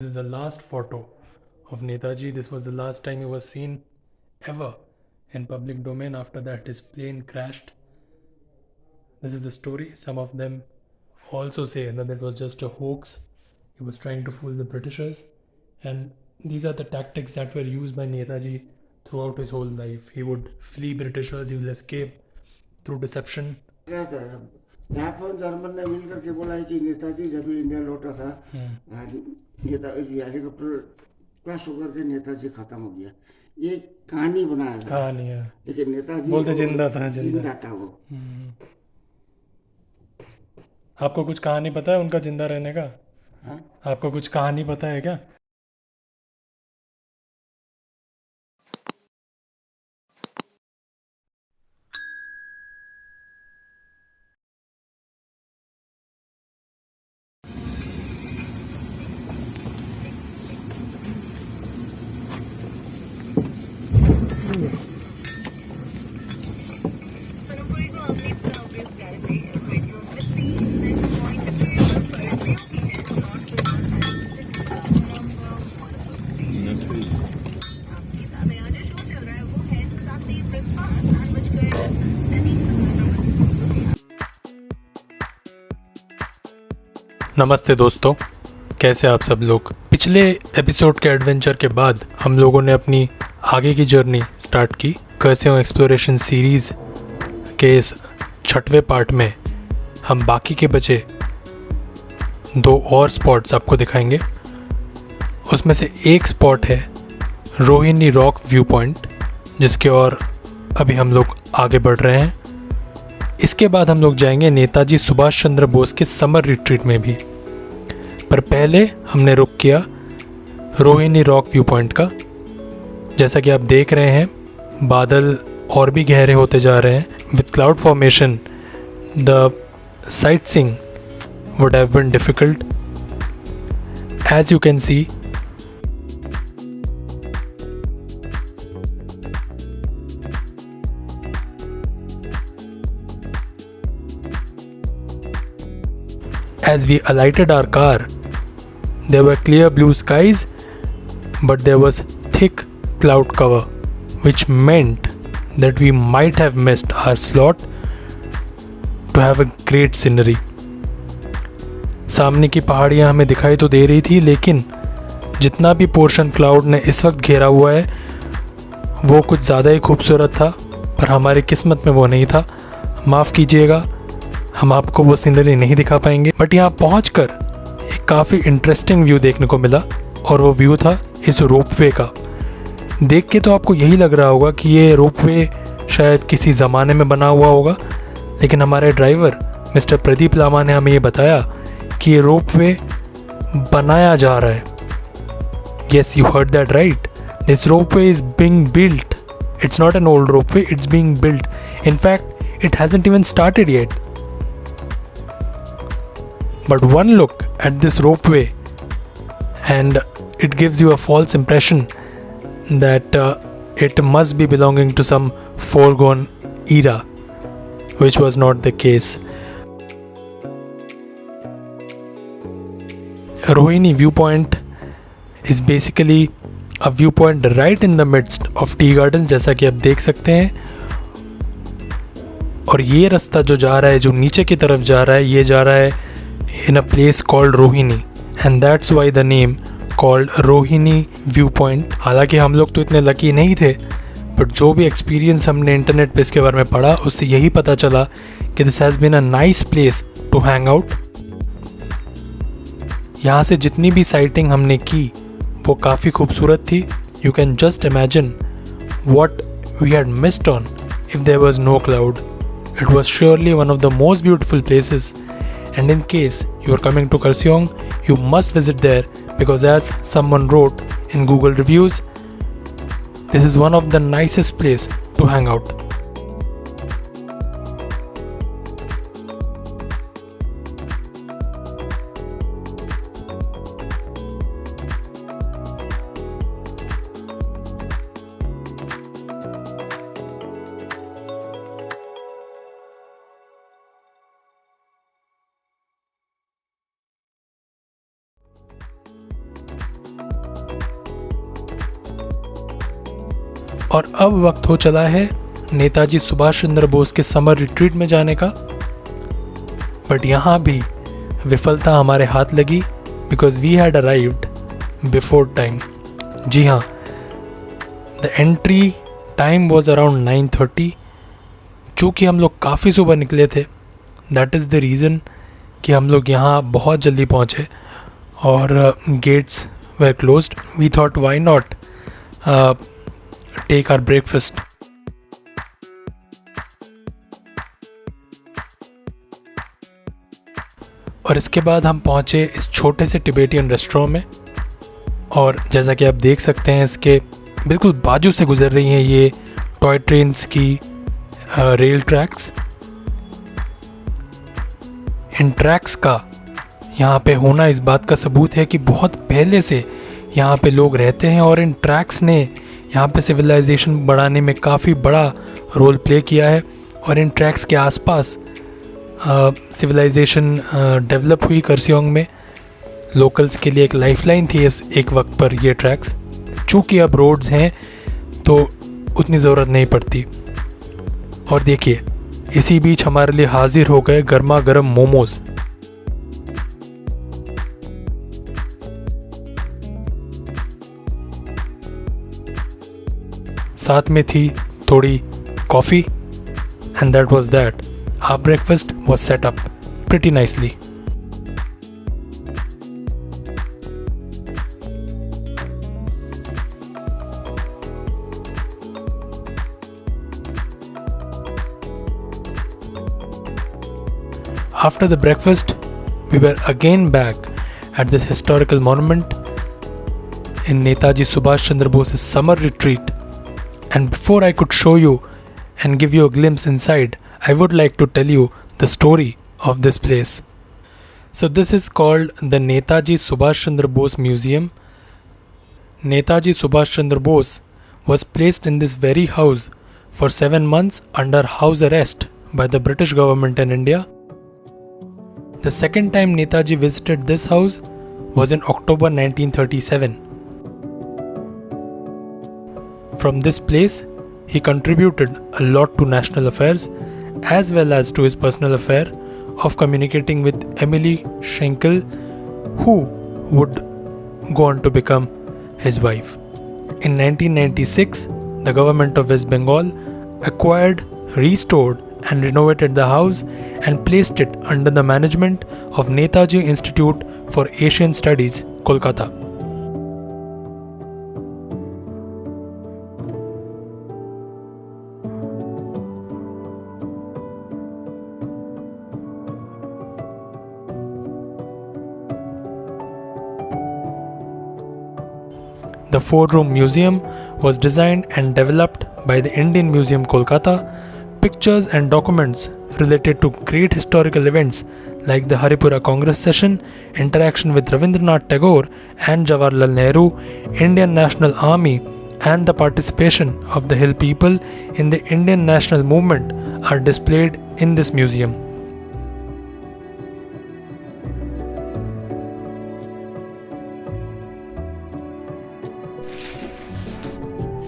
This is the last photo of Netaji. This was the last time he was seen ever in public domain. After that, his plane crashed. This is the story. Some of them also say that it was just a hoax. He was trying to fool the Britishers. And these are the tactics that were used by Netaji throughout his whole life. He would flee Britishers, he will escape through deception. यहाँ पर German ने मिलकर के बोला है कि नेताजी जब India लौटा था नेताजी हेलीकॉप्टर क्रैश होकर के नेताजी खत्म हो गया। ये कहानी बनाया था, कहानी है, लेकिन नेताजी बोलते जिंदा था, जिंदा था वो। आपको कुछ कहानी पता है उनका जिंदा रहने का? हाँ? आपको कुछ कहानी पता है क्या? नमस्ते दोस्तों, कैसे आप सब लोग। पिछले एपिसोड के एडवेंचर के बाद हम लोगों ने अपनी आगे की जर्नी स्टार्ट की। कर्सेओंग एक्सप्लोरेशन सीरीज़ के इस 6वें पार्ट में हम बाकी के बचे 2 और स्पॉट्स आपको दिखाएंगे। उसमें से एक स्पॉट है रोहिणी रॉक व्यू पॉइंट, जिसके ओर अभी हम लोग आगे बढ़ रहे हैं। इसके बाद हम लोग जाएंगे नेताजी सुभाष चंद्र बोस के समर रिट्रीट में भी, पर पहले हमने रुक किया रोहिणी रॉक व्यू पॉइंट का। जैसा कि आप देख रहे हैं, बादल और भी गहरे होते जा रहे हैं। With cloud formation the sightseeing would have been difficult. As you can see, as we alighted our car, there were clear blue skies, but there was thick cloud cover, which meant that we might have missed our slot to have a great scenery. सामने की पहाड़ियाँ हमें दिखाई तो दे रही थी, लेकिन जितना भी पोर्शन क्लाउड ने इस वक्त घेरा हुआ है वो कुछ ज़्यादा ही खूबसूरत था, पर हमारी किस्मत में वो नहीं था। माफ़ कीजिएगा, हम आपको वो सीनरी नहीं दिखा पाएंगे। बट यहाँ पहुँचकर एक काफ़ी इंटरेस्टिंग व्यू देखने को मिला, और वो व्यू था इस रोपवे का। देख के तो आपको यही लग रहा होगा कि ये रोपवे शायद किसी ज़माने में बना हुआ होगा, लेकिन हमारे ड्राइवर मिस्टर प्रदीप लामा ने हमें ये बताया कि ये रोपवे बनाया जा रहा है। Yes, you heard that right, this ropeway is being built. It's not an old ropeway, it's being built. In fact it hasn't even started yet. But one look at this ropeway and it gives you a false impression that it must be belonging to some foregone era, which was not the case. Rohini Viewpoint is basically a viewpoint right in the midst of tea gardens, जैसा कि आप देख सकते हैं। और ये रास्ता जो जा रहा है, जो नीचे की तरफ जा रहा है, ये जा रहा है in a place called Rohini, and that's why the name called Rohini Viewpoint. हालांकि हम लोग तो इतने लकी नहीं थे, बट जो भी एक्सपीरियंस हमने इंटरनेट पे इसके बारे में पढ़ा, उससे यही पता चला कि this has been a nice place to hang out. यहाँ से जितनी भी साइटिंग हमने की वो काफ़ी खूबसूरत थी। You can just imagine what we had missed on if there was no cloud. It was surely one of the most beautiful places. And in case you are coming to Kurseong, you must visit there, because as someone wrote in Google reviews, this is one of the nicest place to hang out. और अब वक्त हो चला है नेताजी सुभाष चंद्र बोस के summer retreat में जाने का। बट यहाँ भी विफलता हमारे हाथ लगी because we had arrived before time. जी हाँ, the entry time was around 9:30। चूँकि हम लोग काफ़ी सुबह निकले थे, दैट इज़ द रीज़न कि हम लोग यहाँ बहुत जल्दी पहुँचे और gates were closed. We thought why not take our breakfast. और इसके बाद हम पहुँचे इस छोटे से टिबेटियन रेस्टोरेंट में, और जैसा कि आप देख सकते हैं इसके बिल्कुल बाजू से गुजर रही हैं ये टॉय ट्रेन्स की रेल ट्रैक्स। इन ट्रैक्स का यहाँ पे होना इस बात का सबूत है कि बहुत पहले से यहाँ पे लोग रहते हैं, और इन ट्रैक्स ने यहाँ पे सिविलाइजेशन बढ़ाने में काफ़ी बड़ा रोल प्ले किया है। और इन ट्रैक्स के आसपास सिविलाइजेशन डेवलप हुई करसियोंग में। लोकल्स के लिए एक लाइफलाइन थी इस एक वक्त पर ये ट्रैक्स। चूँकि अब रोड्स हैं तो उतनी ज़रूरत नहीं पड़ती। और देखिए, इसी बीच हमारे लिए हाजिर हो गए गर्मा गर्म मोमोज। साथ में थी थोड़ी coffee, and that was that. Our breakfast was set up pretty nicely. After the breakfast, we were again back at this historical monument in Netaji Subhash Chandra Bose's summer retreat. And before I could show you and give you a glimpse inside, I would like to tell you the story of this place. So this is called the Netaji Subhash Chandra Bose Museum. Netaji Subhash Chandra Bose was placed in this very house for 7 months under house arrest by the British government in India. The second time Netaji visited this house was in October 1937. From this place, he contributed a lot to national affairs as well as to his personal affair of communicating with Emily Schenkel, who would go on to become his wife. In 1996, the government of West Bengal acquired, restored and renovated the house and placed it under the management of Netaji Institute for Asian Studies, Kolkata. The 4-room museum was designed and developed by the Indian Museum, Kolkata. Pictures and documents related to great historical events like the Haripura Congress session, interaction with Rabindranath Tagore and Jawaharlal Nehru, Indian National Army, and the participation of the Hill people in the Indian national movement are displayed in this museum.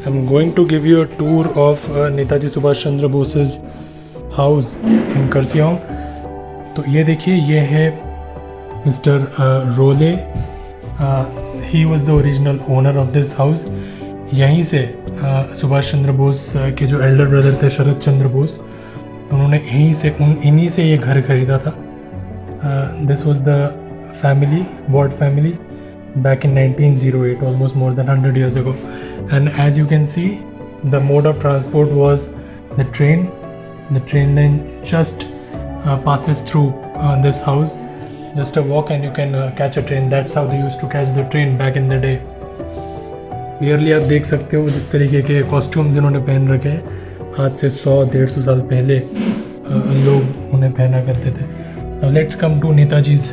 I'm going to give you a tour of Netaji Subhash Chandra Bose's house in Kurseong. तो ये देखिए, ये है mister role. He was the original owner of this house. यहीं से सुभाष चंद्र बोस के जो Elder brother थे शरद चंद्र बोस, उन्होंने इन्हीं से ये घर खरीदा था। This was the family, bought family, back in 1908, almost more than 100 years ago. And as you can see, the mode of transport was the train. The train line just passes through this house. Just a walk and you can catch a train. That's how they used to catch the train back in the day. Clearly आप देख सकते हो जिस तरीके के costumes इन्होंने पहन रखे हैं, आज से 100-150 साल पहले लोग उन्हें पहना करते थे. Now let's come to Netaji's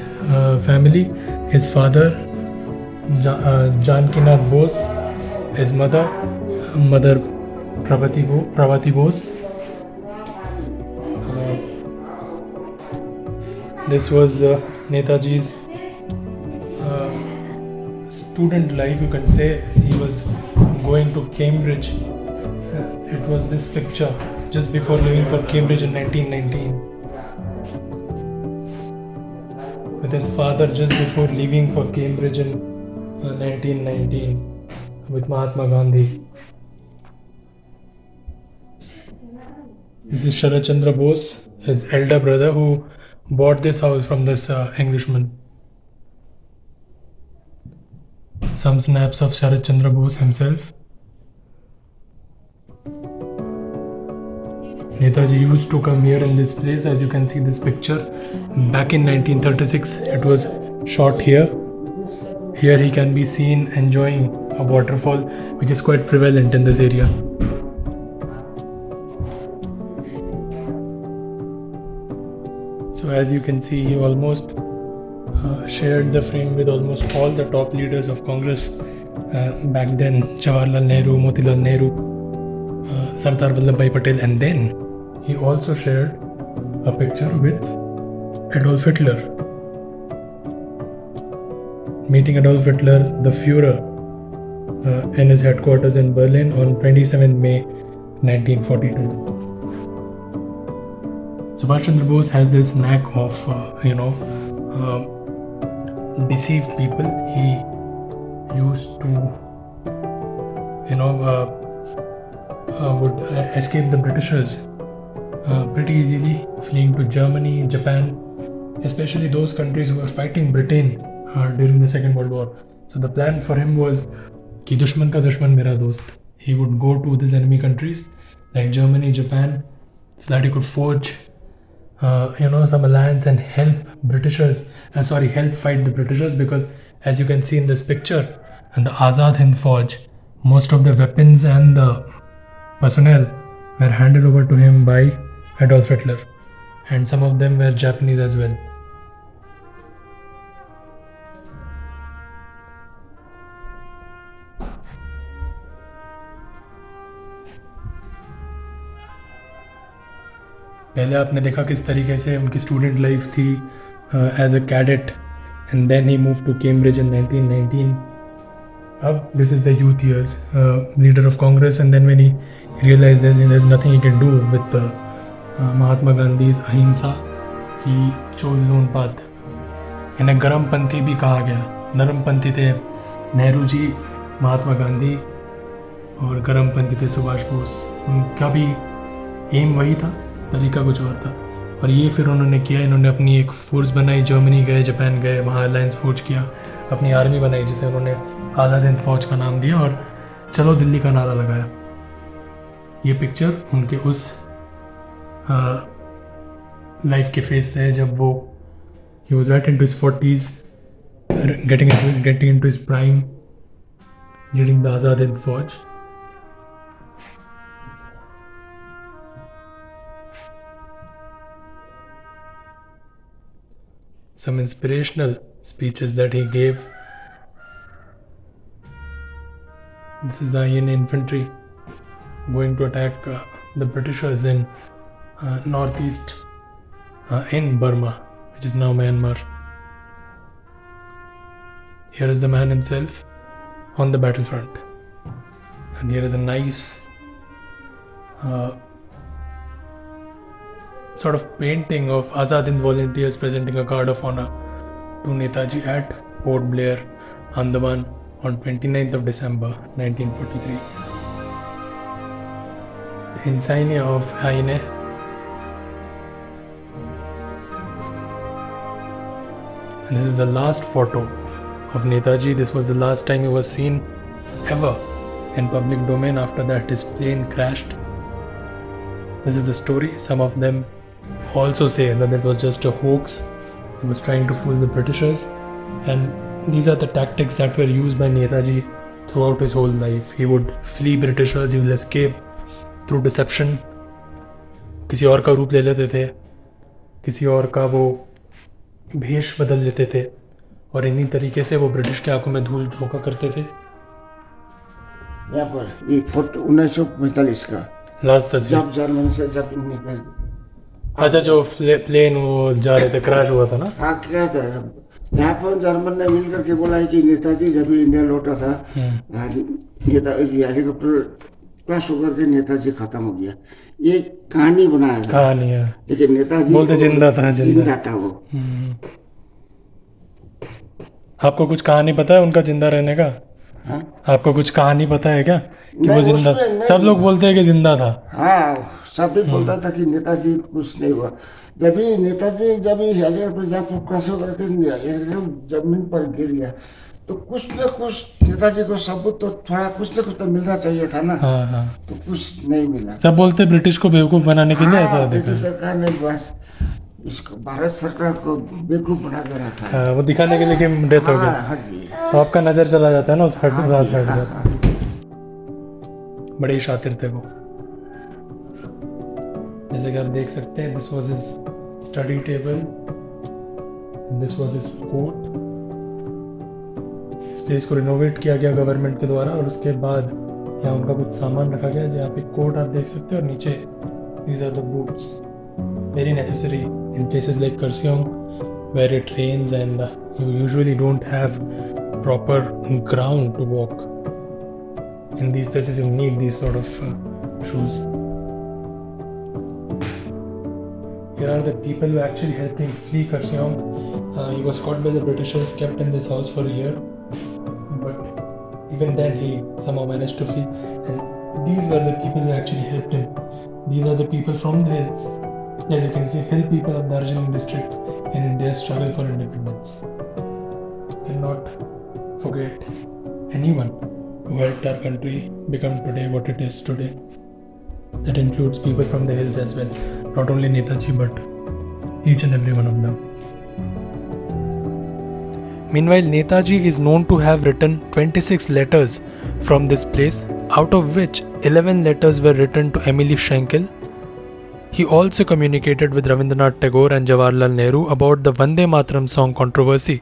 family. His father Janakinath Bose, his mother Pravati Bose. This was Netaji's student life, you can say. He was going to Cambridge It was this picture just before leaving for Cambridge in 1919. With his father just before leaving for Cambridge in 1919 with Mahatma Gandhi. This is Sharat Chandra Bose, his elder brother, who bought this house from this Englishman. Some snaps of Sharat Chandra Bose himself. Netaji used to come here in this place, as you can see this picture. Back in 1936, it was shot here. Here he can be seen enjoying a waterfall, which is quite prevalent in this area. So as you can see, he almost shared the frame with almost all the top leaders of Congress back then. Jawaharlal Nehru, Motilal Nehru, Sardar Vallabhbhai Patel, and then he also shared a picture with Adolf Hitler. Meeting Adolf Hitler, the Führer, in his headquarters in Berlin on 27 May 1942. Subhash Chandra Bose has this knack of, deceive people. He used to, would escape the Britishers pretty easily, fleeing to Germany, Japan, especially those countries who were fighting Britain during the Second World War. So the plan for him was कि दुश्मन का दुश्मन मेरा दोस्त. He would go to these enemy countries like Germany, Japan, so that he could forge some alliance and help help fight the Britishers, because as you can see in this picture, and the Azad Hind Fauj, most of the weapons and the personnel were handed over to him by Adolf Hitler, and some of them were Japanese as well. पहले आपने देखा किस तरीके से उनकी student life थी as a cadet, and then he move to Cambridge in 1919. अब this is the youth years, leader of Congress, and when he realized that there is nothing he can do with Mahatma Gandhi's ahimsa, he chose his own path. इन्हें गरमपंथी भी कहा गया. नरमपंथी थे नेहरू जी, महात्मा गांधी, और गरमपंथी थे सुभाष बोस. उनका भी एम वही था, तरीका कुछ और था. और ये फिर उन्होंने किया, इन्होंने अपनी एक फोर्स बनाई, जर्मनी गए, जापान गए, वहाँ अलायंस फौज किया, अपनी आर्मी बनाई जिसे उन्होंने आज़ाद हिंद फौज का नाम दिया, और चलो दिल्ली का नारा लगाया. ये पिक्चर उनके उस लाइफ के फेज से है जब वो he was right into his 40s, getting into his prime, leading the Azad Hind Fauj. Some inspirational speeches that he gave. This is the Indian infantry going to attack the Britishers in northeast in Burma, which is now Myanmar. Here is the man himself on the battlefront, and here is a nice sort of painting of Azad Hind volunteers presenting a guard of honor to Netaji at Port Blair, Andaman on 29th of December 1943. The insignia of Aine. And this is the last photo of Netaji. This was the last time he was seen ever in public domain. After that, his plane crashed. This is the story. Some of them also say that it was just a hoax. He was trying to fool the Britishers. And these are the tactics that were used by Netaji throughout his whole life. He would flee Britishers, he will escape through deception. किसी और का रूप ले लेते थे, किसी और का वो भेष बदल लेते थे, और इन्हीं तरीके से वो ब्रिटिश के आंखों में धूल झोंका करते थे. यहाँ पर ये फोटो 1945 का लास्ट तस्वीर. जब अच्छा, जो प्लेन वो जा रहे थे, क्रैश हुआ था ना. हाँ, क्रैश था. यहाँ पर जर्मन ने मिल करके बोला है कि नेताजी जब इंडिया लौटा था, हेलीकॉप्टर क्रॉस होकर के नेताजी खत्म हो गया। ये कहानी बनाया था, कहानी है, लेकिन नेताजी बोलते जिंदा था, जिंदा था वो। आपको कुछ कहानी पता है उनका जिंदा रहने का? हाँ? आपको कुछ कहानी पता है क्या कि वो नहीं, जिंदा? उसमें नहीं सब लोग हुआ। बोलते हैं कि जिंदा था। हाँ, सब भी बोलता था कि नेताजी कुछ नहीं हुआ। जब भी नेताजी जब हेलीकॉप्टर जब क्रॉस होकर के एकदम जमीन पर गिर गया, तो कुछ न कुछ नेताजी को सबूत तो थोड़ा कुछ न कुछ तो मिलना चाहिए था ना। हाँ हाँ, तो कुछ नहीं मिला। सब बोलते हैं ब्रिटिश को बेवकूफ बनाने के लिए ऐसा हाँ, देखा ब्रिटिश है। सरकार ने बस इसको भारत सरकार को बेवकूफ बना के रखा है। हाँ, वो दिखाने के लिए कि डेथ हो गई, हाँ, हाँ जी। तो आपका नजर चला जाता है ना उस हट हाँ वहाँ जी, से हट हाँ, जाता है। हाँ। बड़े ही शातिर थे वो। जैसे कि आप देख सकते हैं, this was his study table, this was his coat. इस प्लेस को रिनोवेट किया गया गवर्नमेंट के द्वारा, और उसके बाद यहाँ उनका कुछ सामान रखा गया। यहाँ पे कोट आप देख सकते हैं, और नीचे these are the boots, very necessary in places like Kurseong, where it rains and you usually don't have proper ground to walk. In these places you need these sort of shoes. Here are the people who actually helped him flee Kurseong. He was caught by the Britishers, kept in this house for a year, but even then he somehow managed to flee. And these were the people who actually helped him. These are the people from the hills. As you can see, hill people of Darjeeling district in India's struggle for independence. Cannot forget anyone who helped our country become today what it is today. That includes people from the hills as well. Not only Netaji, but each and every one of them. Meanwhile, Netaji is known to have written 26 letters from this place, out of which 11 letters were written to Emily Schenkel. He also communicated with Rabindranath Tagore and Jawaharlal Nehru about the Vande Mataram song controversy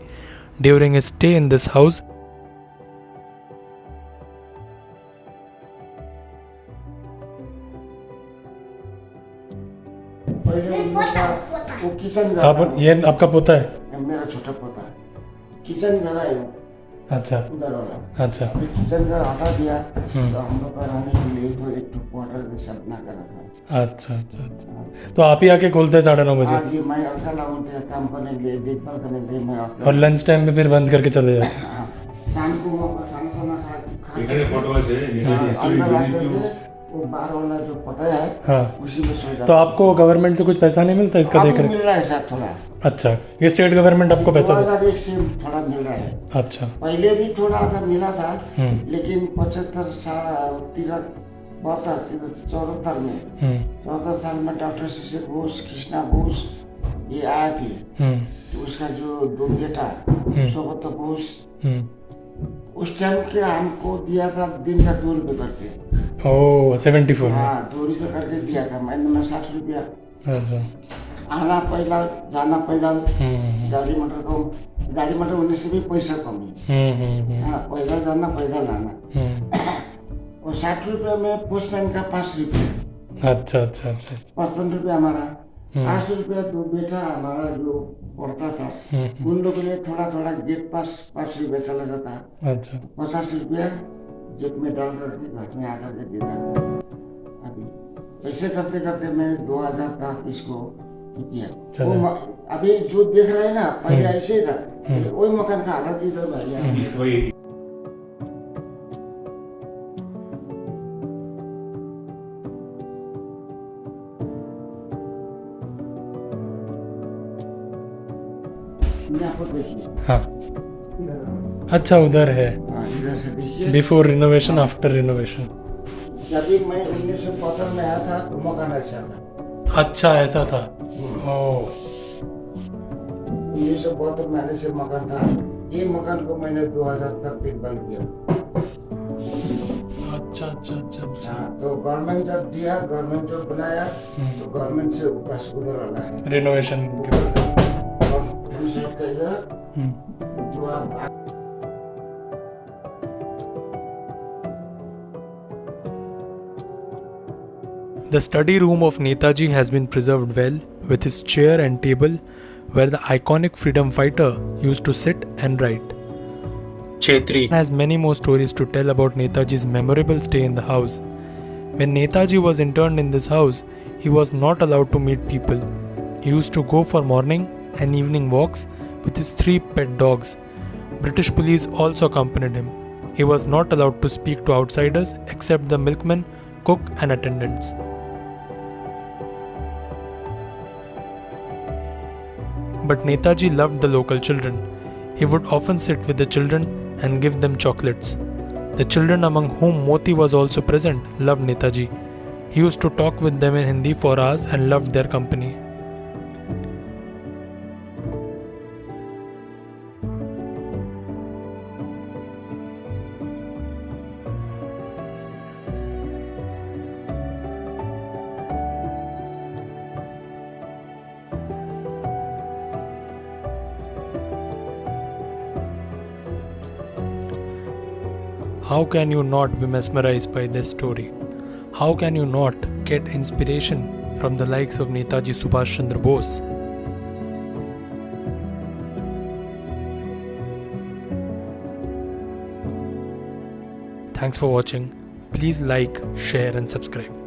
during his stay in this house. पहले उनका वो kitchen घर आप था। ये आपका पोता है? मेरा छोटा पोता है। किचन घर है वो, अच्छा उधर वाला। अच्छा। अभी किचन घर हटा दिया, तो हम लोग का रहने के लिए तो एक क्वार्टर जैसा बना कर रखा है। अच्छा अच्छा अच्छा। तो आप ही आके खोलते हैं 9:30 बजे? हाँ जी, मैं अकेला हूँ, काम करने के लिए, देखभाल करने के लिए मैं अकेला। और लंच टाइम में फिर बंद करके चले जाते? हाँ, शाम को वो खाना साना खा हाँ। अंदर आकर वो बाहर वाला जो पटा है, हाँ, उसी में सो जाता। तो आपको गवर्नमेंट से कुछ पैसा नहीं मिलता इसका अभी देख रहे? मिल रहा है सर थोड़ा। अच्छा, ये स्टेट गवर्नमेंट आपको पैसा देता? 2001 से थोड़ा मिल रहा है। अच्छा। पहले भी थोड़ा सा मिला था, लेकिन 75 साल 74 में 74 साल में डॉक्टर शिशिर बोस, कृष्णा बोस ये आया थी। तो उसका जो दो बेटा सुब्रत बोस, उस टाइम के हमको दिया था दिन का 2 रुपये करके। ओह, 74 में? हाँ, 2 रुपये करके दिया था। मैंने 60 रुपया। अच्छा। आना पैदल, जाना पैदल, गाड़ी मोटर होने से भी पैसा कम है। हाँ, पैदल जाना पैदल आना। और 60 रुपये में पोस्टमैन का 5 रुपये। अच्छा अच्छा अच्छा। 55 रुपये हमारा। 8 रुपया तो बेटा हमारा जो पढ़ता था, उन लोगों के लिए थोड़ा थोड़ा गेट पास 5 रुपये चला जाता। अच्छा। 50 रुपया जेब में डाल करके घर में आकर के देता था। अभी ऐसे करते करते मैंने 2000 तक इसको किया। वो अभी जो देख रहे हैं ना, पहले ऐसे ही था। वही मकान का हालत इधर भैया। हाँ, अच्छा उधर है। हाँ, इधर से देखिए। Before renovation, after renovation. जब भी मैं 1972 में आया था तो मकान ऐसा था। अच्छा, ऐसा था। ओह, 1972 में आने से मकान था। ये मकान को मैंने 2000 तक देखभाल किया। अच्छा अच्छा अच्छा अच्छा। हाँ, तो गवर्नमेंट जब दिया, गवर्नमेंट जब बनाया, तो गवर्नमेंट से बस उधर वाला है रिनोवेशन के बाद। और साइड का इधर जो आप The study room of Netaji has been preserved well, with his chair and table where the iconic freedom fighter used to sit and write. Chetri has many more stories to tell about Netaji's memorable stay in the house, When Netaji was interned in this house, he was not allowed to meet people. He used to go for morning and evening walks with his 3 pet dogs. British police also accompanied him. He was not allowed to speak to outsiders except the milkman, cook, and attendants. But Netaji loved the local children. He would often sit with the children and give them chocolates. The children, among whom Moti was also present, loved Netaji. He used to talk with them in Hindi for hours and loved their company. How can you not be mesmerized by this story? How can you not get inspiration from the likes of Netaji Subhash Chandra Bose? Thanks for watching. Please like, share and subscribe.